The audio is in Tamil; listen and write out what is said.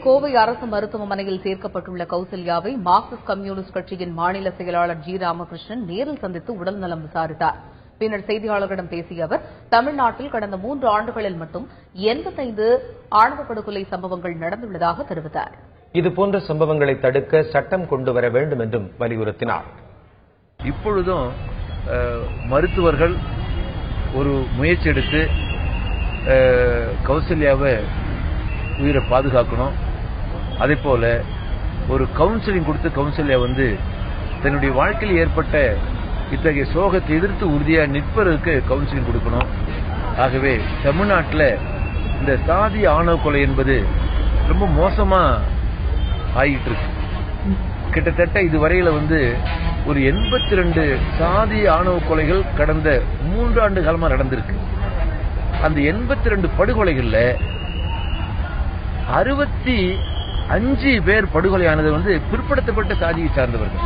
கோவை அரசு மருத்துவமனையில் சேர்க்கப்பட்டுள்ள கௌசல்யாவை மார்க்சிஸ்ட் கம்யூனிஸ்ட் கட்சியின் மாநில செயலாளர் ஜி. ராமகிருஷ்ணன் நேரில் சந்தித்து உடல்நலம் விசாரித்தார். பின்னர் செய்தியாளர்களிடம் பேசிய அவர், தமிழ்நாட்டில் கடந்த 3 ஆண்டுகளில் மட்டும் 85 ஆணவ படுகொலை சம்பவங்கள் நடந்துள்ளதாக தெரிவித்தார். இதுபோன்ற சம்பவங்களை தடுக்க சட்டம் கொண்டுவர வேண்டும் என்றும் வலியுறுத்தினார். இப்பொழுதும் மருத்துவர்கள் ஒரு முயற்சி எடுத்து கௌசல்யாவை உயிரை பாதுகாக்கணும். அதே போல ஒரு கவுன்சிலிங் கொடுத்து கௌசல்யா தன்னுடைய வாழ்க்கையில் ஏற்பட்ட இத்தகைய சோகத்தை எதிர்த்து உறுதியா நிற்பதற்கு கவுன்சிலிங் கொடுக்கணும். ஆகவே தமிழ்நாட்டில் இந்த சாதி ஆணவ கொலை என்பது ரொம்ப மோசமா ஆகிட்டு இருக்கு. கிட்டத்தட்ட இதுவரையில ஒரு 82 சாதி ஆணவ கொலைகள் கடந்த 3 ஆண்டு காலமா நடந்திருக்கு. அந்த 82 படுகொலைகள்ல 65 பேர் படுகொலையானது பிற்படுத்தப்பட்ட சாதியை சார்ந்தவர்கள்.